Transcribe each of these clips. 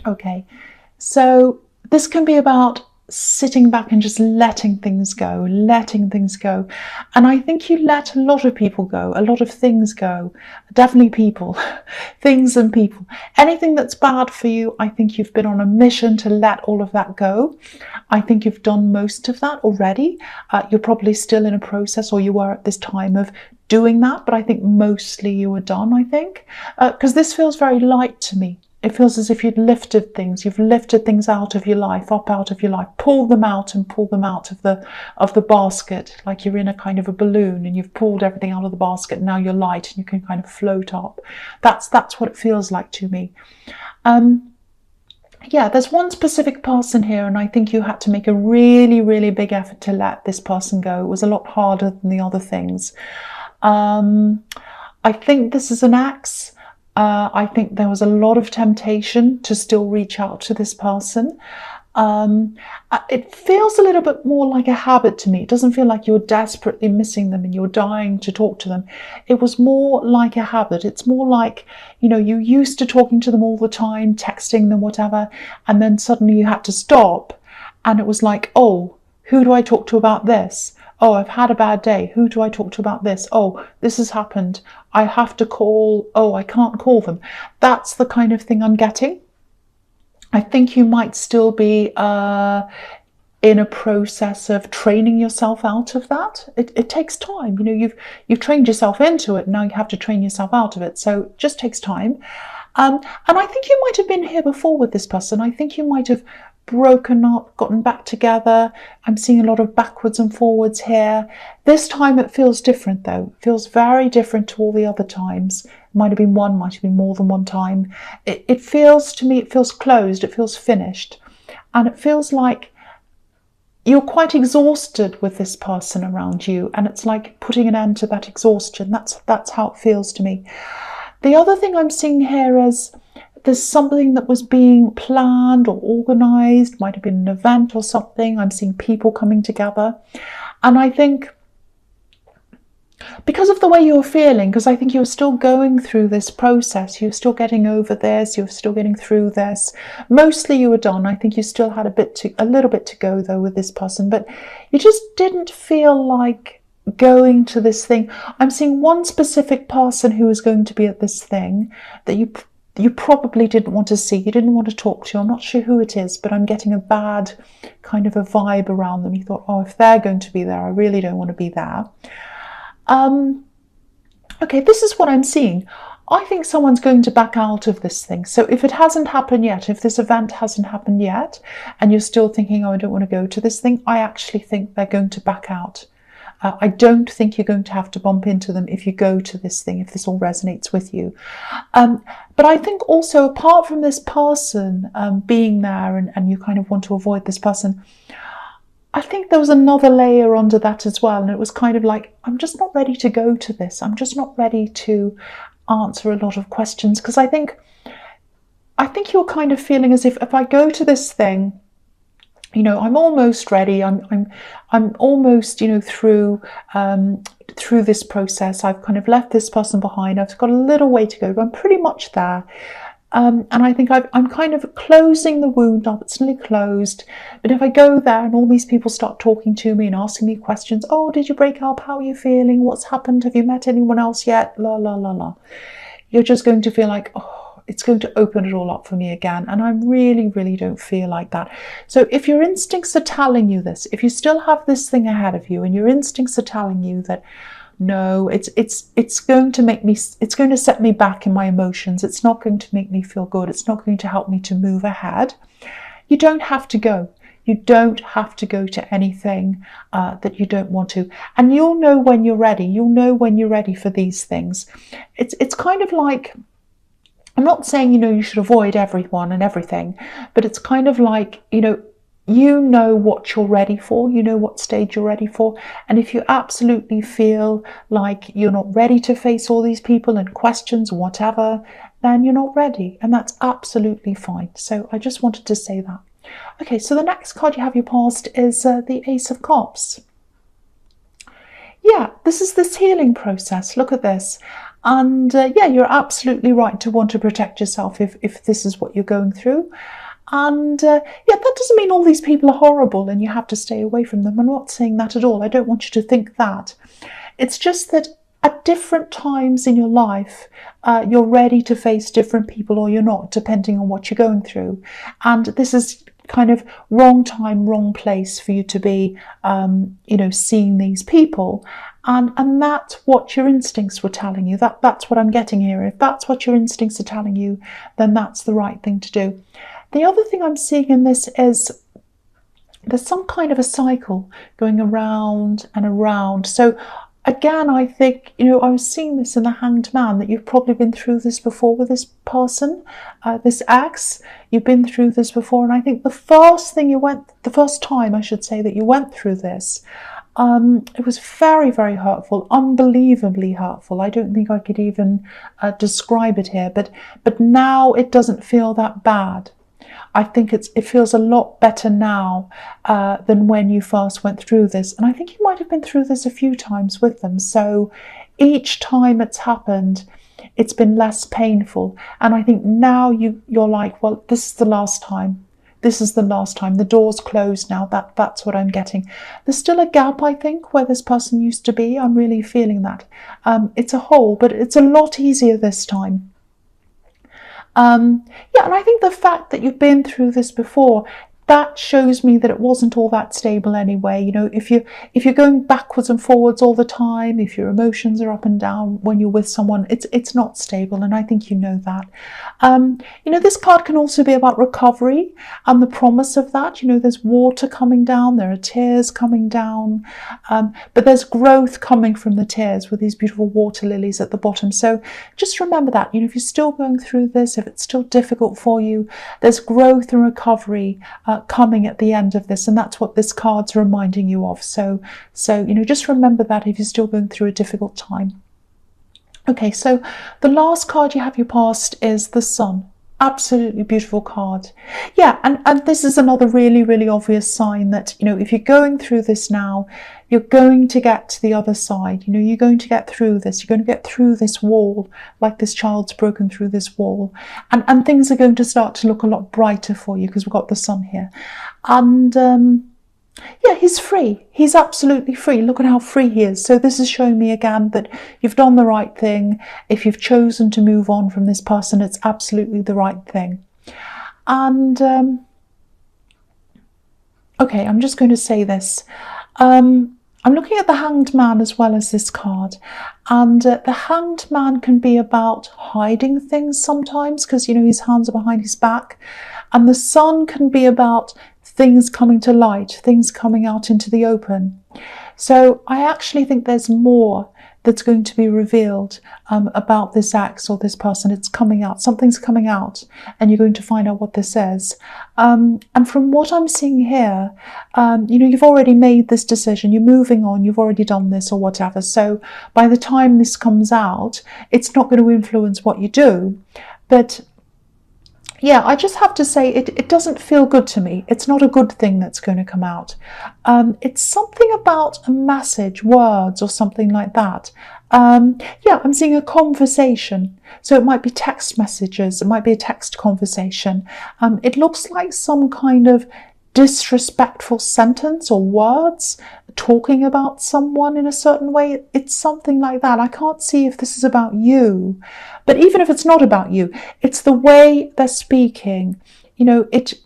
Okay, so this can be about sitting back and just letting things go, letting things go. And I think you let a lot of people go, a lot of things go, definitely people, things and people. Anything that's bad for you, I think you've been on a mission to let all of that go. I think you've done most of that already. You're probably still in a process, or you were at this time of doing that, but I think mostly you were done, I think, because this feels very light to me. It feels as if you've lifted things out of your life, up out of your life, pulled them out and pulled them out of the basket, like you're in a kind of a balloon and you've pulled everything out of the basket and now you're light and you can kind of float up. That's what it feels like to me. Yeah, there's one specific person here, and I think you had to make a really, really big effort to let this person go. It was a lot harder than the other things. I think this is an ex. I think there was a lot of temptation to still reach out to this person. It feels a little bit more like a habit to me. It doesn't feel like you're desperately missing them and you're dying to talk to them. It was more like a habit. It's more like, you used to talking to them all the time, texting them, whatever, and then suddenly you had to stop. And it was like, oh, who do I talk to about this? Oh, I've had a bad day. Who do I talk to about this? Oh, this has happened. I have to call. Oh, I can't call them. That's the kind of thing I'm getting. I think you might still be in a process of training yourself out of that. It takes time. You've trained yourself into it. Now you have to train yourself out of it. So it just takes time. And I think you might have been here before with this person. I think you might have broken up, gotten back together. I'm seeing a lot of backwards and forwards here. This time it feels different though. It feels very different to all the other times. Might have been one, might have been more than one time. It feels to me, it feels closed, it feels finished. And it feels like you're quite exhausted with this person around you. And it's like putting an end to that exhaustion. That's how it feels to me. The other thing I'm seeing here is there's something that was being planned or organised, might have been an event or something. I'm seeing people coming together. And I think because of the way you're feeling, because I think you're still going through this process, you're still getting over this, you're still getting through this. Mostly you were done. I think you still had a little bit to go though with this person, but you just didn't feel like going to this thing. I'm seeing one specific person who is going to be at this thing that you probably didn't want to see, you didn't want to talk to. I'm not sure who it is, but I'm getting a bad kind of a vibe around them. You thought, oh, if they're going to be there, I really don't want to be there. Okay, this is what I'm seeing. I think someone's going to back out of this thing. So if it hasn't happened yet, if this event hasn't happened yet, and you're still thinking, oh, I don't want to go to this thing, I actually think they're going to back out. I don't think you're going to have to bump into them if you go to this thing, if this all resonates with you. But I think also, apart from this person being there and you kind of want to avoid this person, I think there was another layer under that as well. And it was kind of like, I'm just not ready to go to this. I'm just not ready to answer a lot of questions. Because I think you're kind of feeling as if I go to this thing, I'm almost ready. I'm almost, through this process. I've kind of left this person behind. I've got a little way to go, but I'm pretty much there. And I think I'm kind of closing the wound up. It's nearly closed. But if I go there and all these people start talking to me and asking me questions, oh, did you break up? How are you feeling? What's happened? Have you met anyone else yet? La, la, la, la. You're just going to feel like, oh, it's going to open it all up for me again. And I really, really don't feel like that. So if your instincts are telling you this, if you still have this thing ahead of you and your instincts are telling you that, no, it's going to set me back in my emotions. It's not going to make me feel good. It's not going to help me to move ahead. You don't have to go. You don't have to go to anything that you don't want to. And you'll know when you're ready. You'll know when you're ready for these things. It's kind of like, I'm not saying, you should avoid everyone and everything, but it's kind of like, you know what you're ready for, you know what stage you're ready for. And if you absolutely feel like you're not ready to face all these people and questions, whatever, then you're not ready. And that's absolutely fine. So I just wanted to say that. Okay, so the next card you have your past is the Ace of Cups. Yeah, this is this healing process. Look at this. And yeah, you're absolutely right to want to protect yourself if this is what you're going through. And yeah, that doesn't mean all these people are horrible and you have to stay away from them. I'm not saying that at all. I don't want you to think that. It's just that at different times in your life, you're ready to face different people or you're not, depending on what you're going through. And this is kind of wrong time, wrong place for you to be, seeing these people. And that's what your instincts were telling you. That's what I'm getting here. If that's what your instincts are telling you, then that's the right thing to do. The other thing I'm seeing in this is there's some kind of a cycle going around and around. So again, I think, I was seeing this in the Hanged Man, that you've probably been through this before with this person, this ex. You've been through this before. And I think the first time, I should say, that you went through this, it was very, very hurtful, unbelievably hurtful. I don't think I could even describe it here, but now it doesn't feel that bad. I think it feels a lot better now than when you first went through this. And I think you might have been through this a few times with them. So each time it's happened, it's been less painful. And I think now you're like, well, this is the last time. This is the last time. The door's closed now. That's what I'm getting. There's still a gap, I think, where this person used to be. I'm really feeling that. It's a hole, but it's a lot easier this time. Yeah, and I think the fact that you've been through this before, that shows me that it wasn't all that stable anyway. If you're going backwards and forwards all the time, if your emotions are up and down when you're with someone, it's not stable, and I think you know that. This card can also be about recovery and the promise of that. There's water coming down, there are tears coming down, but there's growth coming from the tears with these beautiful water lilies at the bottom. So just remember that, if you're still going through this, if it's still difficult for you, there's growth and recovery coming at the end of this, and that's what this card's reminding you of. So just remember that if you're still going through a difficult time. Okay, so the last card you have your past is the Sun. Absolutely beautiful card. Yeah, and this is another really, really obvious sign that, if you're going through this now, you're going to get to the other side. You're going to get through this. You're going to get through this wall, like this child's broken through this wall. And things are going to start to look a lot brighter for you because we've got the Sun here. And yeah, he's free. He's absolutely free. Look at how free he is. So this is showing me again that you've done the right thing. If you've chosen to move on from this person, it's absolutely the right thing. And okay, I'm just going to say this. I'm looking at the Hanged Man as well as this card, and the Hanged Man can be about hiding things sometimes because, his hands are behind his back, and the Sun can be about things coming to light, things coming out into the open. So I actually think there's more that's going to be revealed about this ex or this person. It's coming out, something's coming out, and you're going to find out what this is. And from what I'm seeing here, you've already made this decision, you're moving on, you've already done this or whatever. So by the time this comes out, it's not going to influence what you do. But yeah, I just have to say it doesn't feel good to me. It's not a good thing that's going to come out. It's something about a message, words or something like that. Yeah, I'm seeing a conversation. So it might be text messages. It might be a text conversation. It looks like some kind of disrespectful sentence or words talking about someone in a certain way. It's something like that. I can't see if this is about you, but even if it's not about you, it's the way they're speaking. It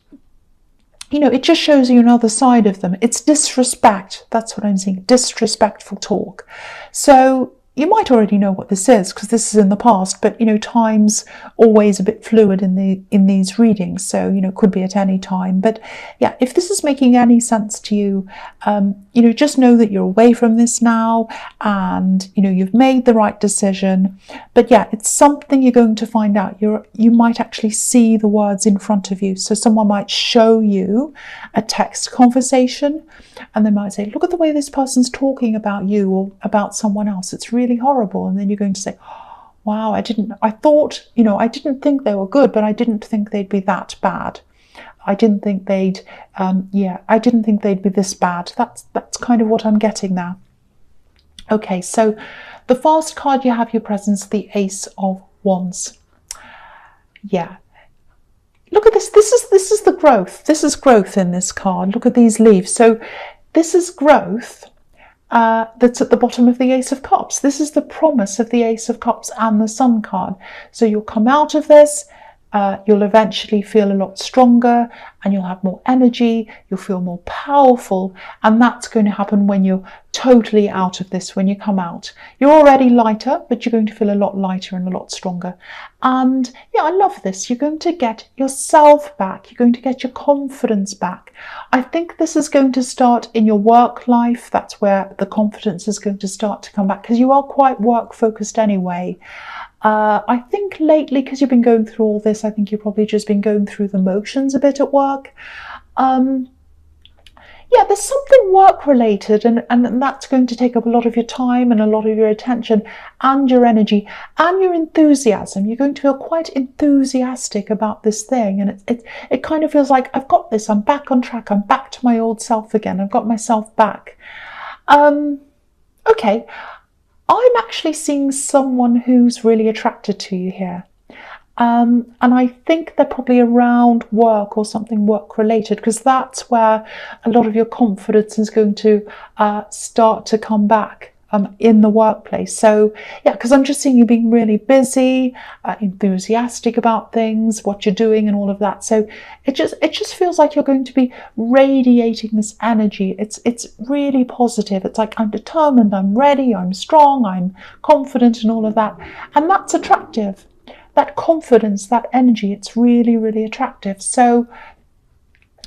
just shows you another side of them. It's disrespect. That's what I'm seeing. Disrespectful talk. So you might already know what this is because this is in the past, but time's always a bit fluid in these readings, so it could be at any time. But yeah, if this is making any sense to you, just know that you're away from this now, and you've made the right decision. But yeah, it's something you're going to find out. You might actually see the words in front of you. So someone might show you a text conversation, and they might say, "Look at the way this person's talking about you or about someone else. It's really horrible." And then you're going to say, "Wow, I didn't think they were good, but I didn't think they'd be that bad. I didn't think they'd be this bad." That's kind of what I'm getting there. Okay, so the first card you have your presence, the Ace of Wands. Yeah. Look at this. This is the growth. This is growth in this card. Look at these leaves. So this is growth that's at the bottom of the Ace of Cups. This is the promise of the Ace of Cups and the Sun card. So you'll come out of this. You'll eventually feel a lot stronger and you'll have more energy, you'll feel more powerful, and that's going to happen when you're totally out of this, when you come out. You're already lighter, but you're going to feel a lot lighter and a lot stronger. And yeah, I love this. You're going to get yourself back. You're going to get your confidence back. I think this is going to start in your work life. That's where the confidence is going to start to come back, because you are quite work focused anyway. I think lately, because you've been going through all this, I think you've probably just been going through the motions a bit at work. Yeah, there's something work related, and that's going to take up a lot of your time and a lot of your attention and your energy and your enthusiasm. You're going to feel quite enthusiastic about this thing, and it kind of feels like, I've got this, I'm back on track, I'm back to my old self again, I've got myself back. Okay. I'm actually seeing someone who's really attracted to you here. And I think they're probably around work or something work related, because that's where a lot of your confidence is going to start to come back in the workplace. So yeah, because I'm just seeing you being really busy, enthusiastic about things, what you're doing and all of that. So it just feels like you're going to be radiating this energy. It's really positive. It's like, I'm determined, I'm ready, I'm strong, I'm confident and all of that. And that's attractive. That confidence, that energy, it's really, really attractive. So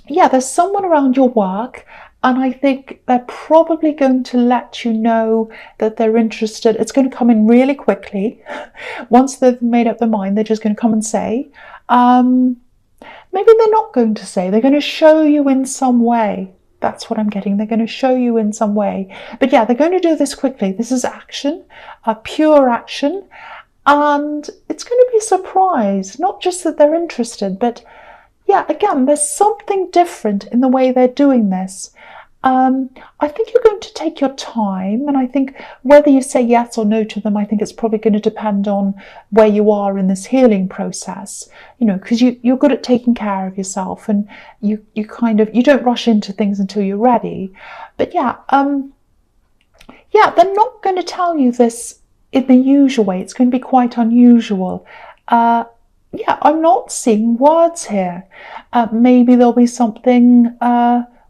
yeah, there's someone around your work, and I think they're probably going to let you know that they're interested. It's going to come in really quickly. Once they've made up their mind, they're just going to come and say. Maybe they're not going to say. They're going to show you in some way. That's what I'm getting. They're going to show you in some way. But yeah, they're going to do this quickly. This is action, pure action. And it's going to be a surprise. Not just that they're interested, but yeah, again, there's something different in the way they're doing this. I think you're going to take your time, and I think whether you say yes or no to them, I think it's probably going to depend on where you are in this healing process, you know, because you're good at taking care of yourself, and you don't rush into things until you're ready. But yeah, they're not going to tell you this in the usual way. It's going to be quite unusual. Yeah, I'm not seeing words here. Maybe there'll be something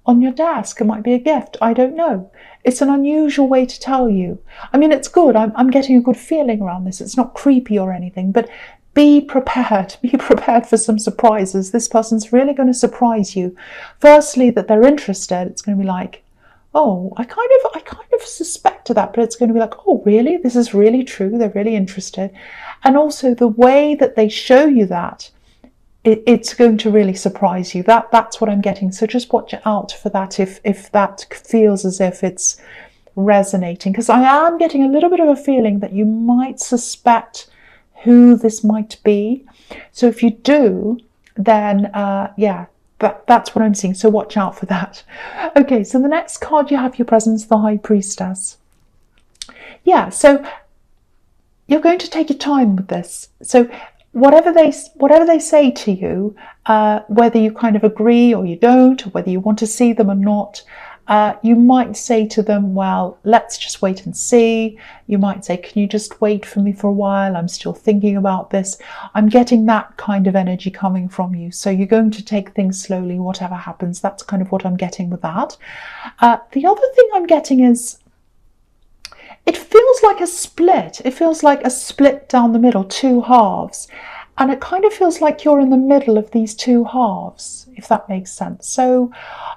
on your desk. It might be a gift. I don't know. It's an unusual way to tell you. I mean, it's good. I'm getting a good feeling around this. It's not creepy or anything, but be prepared. Be prepared for some surprises. This person's really going to surprise you. Firstly, that they're interested. It's going to be like, oh, I kind of suspected that, but it's going to be like, oh, really? This is really true. They're really interested. And also the way that they show you that, it's going to really surprise you. That's what I'm getting. So just watch out for that if that feels as if it's resonating, because I am getting a little bit of a feeling that you might suspect who this might be. So if you do, then yeah, that's what I'm seeing. So watch out for that. Okay, so the next card you have your presence, the High Priestess. Yeah, so you're going to take your time with this. So whatever they say to you, whether you kind of agree or you don't, or whether you want to see them or not, you might say to them, well, let's just wait and see. You might say, can you just wait for me for a while? I'm still thinking about this. I'm getting that kind of energy coming from you. So you're going to take things slowly, whatever happens. That's kind of what I'm getting with that. The other thing I'm getting is, it feels like a split. It feels like a split down the middle, two halves. And it kind of feels like you're in the middle of these two halves, if that makes sense. So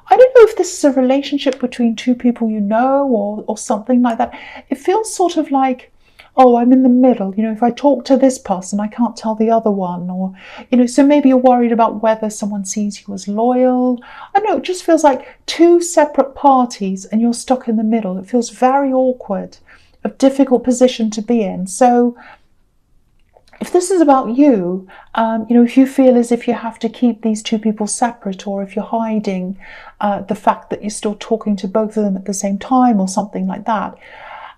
I don't know if this is a relationship between two people you know, or something like that. It feels sort of like, oh, I'm in the middle. You know, if I talk to this person, I can't tell the other one. Or, you know, so maybe you're worried about whether someone sees you as loyal. I don't know, it just feels like two separate parties and you're stuck in the middle. It feels very awkward, a difficult position to be in. So if this is about you, you know, if you feel as if you have to keep these two people separate, or if you're hiding the fact that you're still talking to both of them at the same time or something like that,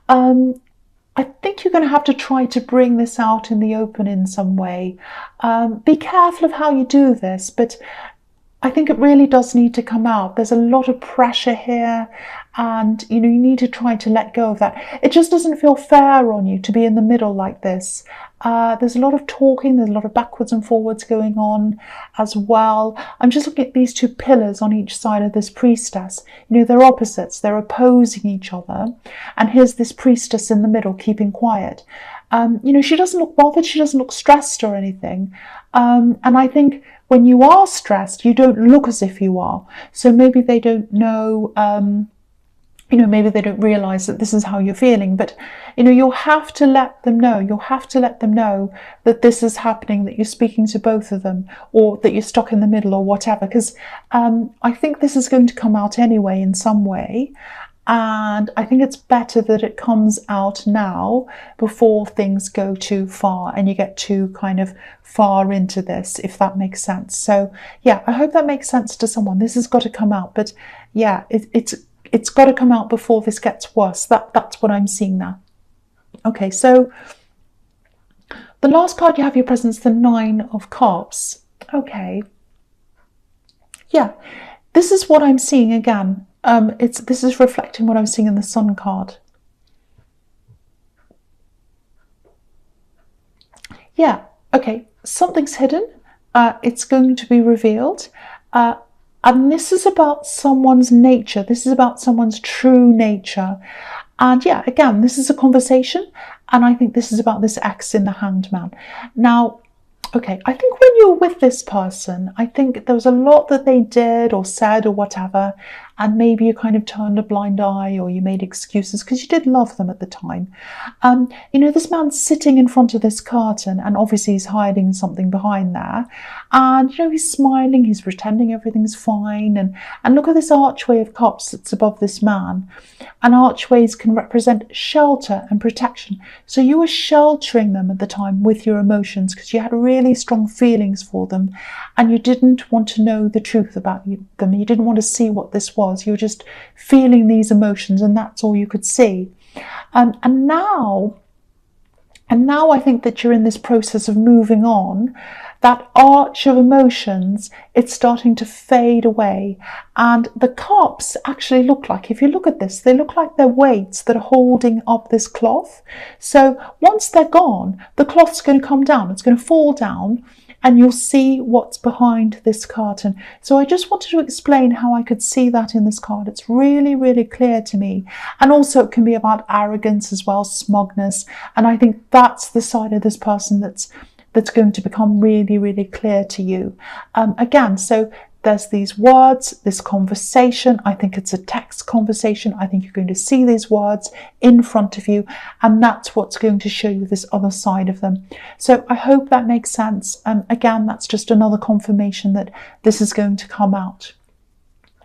I think you're going to have to try to bring this out in the open in some way. Be careful of how you do this, but I think it really does need to come out. There's a lot of pressure here, and you need to try to let go of that. It just doesn't feel fair on you to be in the middle like this. There's a lot of talking, there's a lot of backwards and forwards going on as well. I'm just looking at these two pillars on each side of this priestess. They're opposites, they're opposing each other. And here's this priestess in the middle, keeping quiet. She doesn't look bothered, she doesn't look stressed or anything. And I think when you are stressed, you don't look as if you are. So maybe they don't know, maybe they don't realize that this is how you're feeling. But, you'll have to let them know. You'll have to let them know that this is happening, that you're speaking to both of them, or that you're stuck in the middle or whatever. Because I think this is going to come out anyway in some way. And I think it's better that it comes out now before things go too far and you get too kind of far into this, if that makes sense. So yeah, I hope that makes sense to someone. This has got to come out, but yeah, it's got to come out before this gets worse. That's what I'm seeing now. Okay, so the last card you have your presence, the 9 of Cups. Okay, yeah, this is what I'm seeing again. This is reflecting what I'm seeing in the Sun card. Yeah, okay, something's hidden. It's going to be revealed. And this is about someone's nature. This is about someone's true nature. And yeah, again, this is a conversation. And I think this is about this ex in the Hanged Man. Now, okay, I think when you're with this person, I think there was a lot that they did or said or whatever, and maybe you kind of turned a blind eye or you made excuses because you did love them at the time. This man's sitting in front of this curtain and obviously he's hiding something behind there. And, he's smiling, he's pretending everything's fine. And look at this archway of cups that's above this man. And archways can represent shelter and protection. So you were sheltering them at the time with your emotions because you had really strong feelings for them and you didn't want to know the truth about them. You didn't want to see what this was. You were just feeling these emotions and that's all you could see. And now I think that you're in this process of moving on. That arch of emotions, it's starting to fade away. And the cups actually look like, if you look at this, they look like they're weights that are holding up this cloth. So once they're gone, the cloth's going to come down, it's going to fall down, and you'll see what's behind this curtain. So I just wanted to explain how I could see that in this card. It's really, really clear to me. And also it can be about arrogance as well, smugness. And I think that's the side of this person that's going to become really, really clear to you. Again, so there's these words, this conversation. I think it's a text conversation. I think you're going to see these words in front of you, and that's what's going to show you this other side of them. So I hope that makes sense. Again, that's just another confirmation that this is going to come out.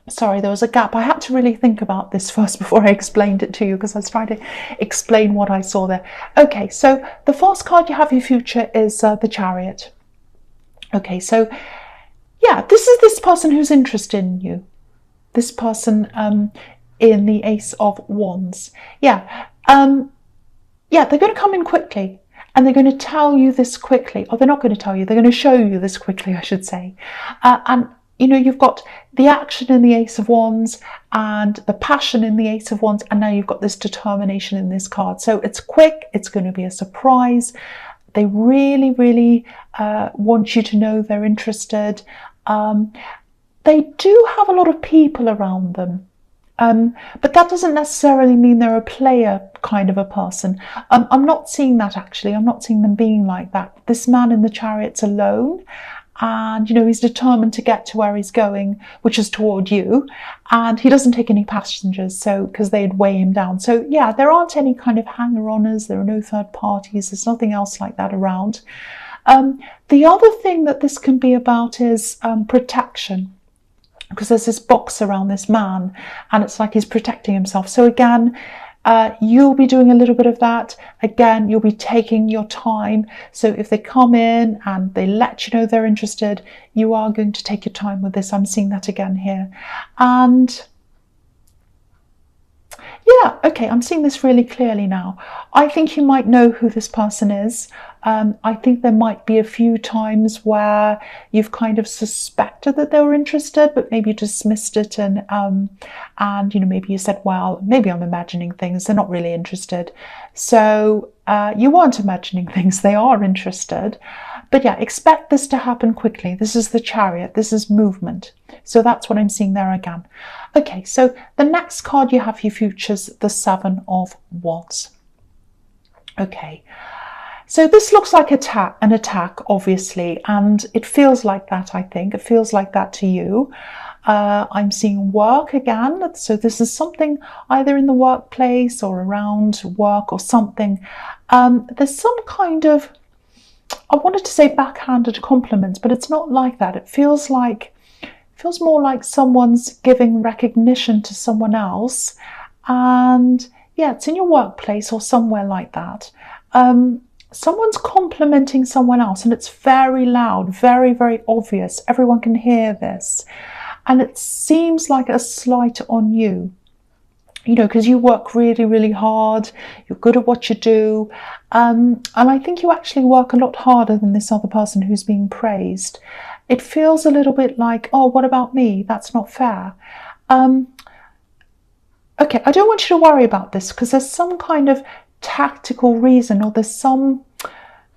Sorry, there was a gap. I had to really think about this first before I explained it to you because I was trying to explain what I saw there. Okay, so the first card you have in your future is the Chariot. Okay, so yeah, this is this person who's interested in you. This person in the Ace of Wands. Yeah, they're going to come in quickly and they're going to tell you this quickly. Or they're not going to tell you, they're going to show you this quickly, I should say. And you've got the action in the Ace of Wands and the passion in the Ace of Wands, and now you've got this determination in this card. So it's quick, it's going to be a surprise. They really, really want you to know they're interested. They do have a lot of people around them. But that doesn't necessarily mean they're a player kind of a person. I'm not seeing that actually. I'm not seeing them being like that. This man in the Chariot's alone. And, he's determined to get to where he's going, which is toward you. And he doesn't take any passengers, because they'd weigh him down. So, yeah, there aren't any kind of hanger-oners. There are no third parties. There's nothing else like that around. The other thing that this can be about is protection. Because there's this box around this man, and it's like he's protecting himself. So, again, you'll be doing a little bit of that. Again, you'll be taking your time. So if they come in and they let you know they're interested, you are going to take your time with this. I'm seeing that again here. And Yeah, okay, I'm seeing this really clearly now. I think you might know who this person is. I think there might be a few times where you've kind of suspected that they were interested, but maybe you dismissed it, and you know, maybe you said, well, maybe I'm imagining things. They're not really interested. So you weren't imagining things. They are interested. But yeah, expect this to happen quickly. This is the Chariot. This is movement. So that's what I'm seeing there again. Okay, so the next card you have for your futures, the Seven of Wands. Okay, so this looks like an attack, obviously, and it feels like that, I think. It feels like that to you. I'm seeing work again, so this is something either in the workplace or around work or something. There's some kind of, I wanted to say backhanded compliments, but it's not like that. It feels more like someone's giving recognition to someone else, and yeah, it's in your workplace or somewhere like that. Someone's complimenting someone else, and it's very loud, very, very obvious. Everyone can hear this, and it seems like a slight on you. You know, because you work really, really hard, you're good at what you do, and I think you actually work a lot harder than this other person who's being praised. It feels a little bit like, oh, what about me? That's not fair. Okay, I don't want you to worry about this, because there's some kind of tactical reason, or there's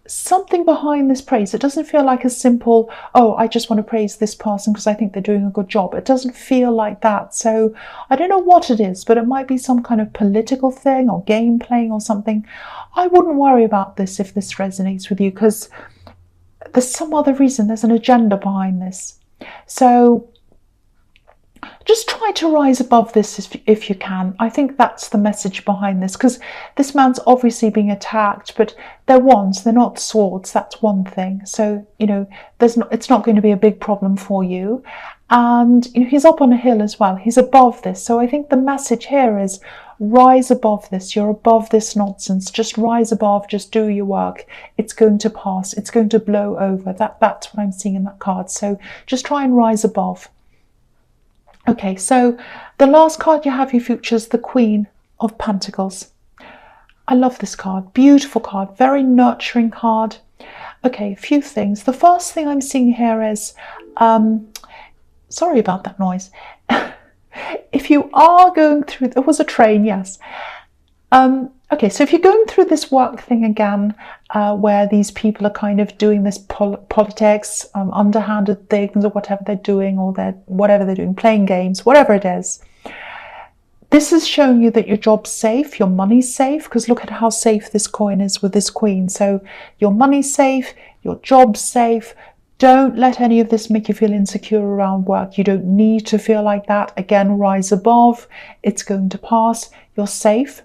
something behind this praise. It doesn't feel like a simple, oh, I just want to praise this person because I think they're doing a good job. It doesn't feel like that. So I don't know what it is, but it might be some kind of political thing or game playing or something. I wouldn't worry about this if this resonates with you, because there's some other reason. There's an agenda behind this. So just try to rise above this if you can. I think that's the message behind this, because this man's obviously being attacked, but they're wands, they're not swords. That's one thing. So, you know, it's not going to be a big problem for you. And, you know, he's up on a hill as well. He's above this. So I think the message here is rise above this. You're above this nonsense. Just rise above. Just do your work. It's going to pass. It's going to blow over. That's what I'm seeing in that card. So just try and rise above. Okay, so the last card you have your futures, the Queen of Pentacles. I love this card. Beautiful card. Very nurturing card. Okay, a few things. The first thing I'm seeing here is, sorry about that noise. If you are going through, there was a train, yes. Okay, so if you're going through this work thing again, where these people are kind of doing this politics, underhanded things, or whatever they're doing, or whatever they're doing, playing games, whatever it is, this is showing you that your job's safe, your money's safe, because look at how safe this coin is with this Queen. So your money's safe, your job's safe. Don't let any of this make you feel insecure around work. You don't need to feel like that. Again, rise above. It's going to pass. You're safe.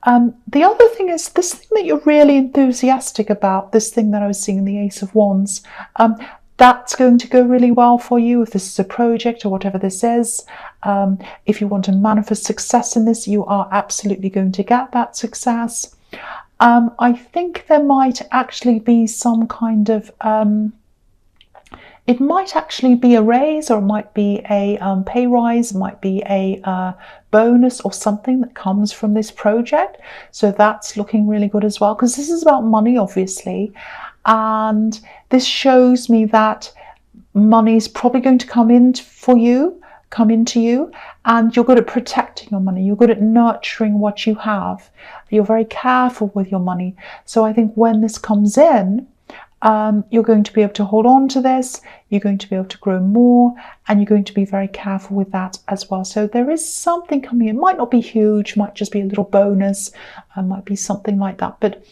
The other thing is this thing that you're really enthusiastic about, this thing that I was seeing in the Ace of Wands, that's going to go really well for you if this is a project or whatever this is. If you want to manifest success in this, you are absolutely going to get that success. I think there might actually be some kind of it might actually be a raise, or it might be a pay rise, it might be a bonus or something that comes from this project. So that's looking really good as well, because this is about money, obviously. And this shows me that money is probably going to come into you, and you're good at protecting your money. You're good at nurturing what you have. You're very careful with your money. So I think when this comes in, you're going to be able to hold on to this, you're going to be able to grow more, and you're going to be very careful with that as well. So there is something coming in. It might not be huge, might just be a little bonus, might be something like that. But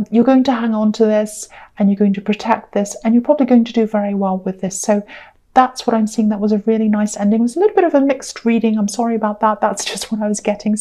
you're going to hang on to this, and you're going to protect this, and you're probably going to do very well with this. So that's what I'm seeing. That was a really nice ending. It was a little bit of a mixed reading. I'm sorry about that. That's just what I was getting.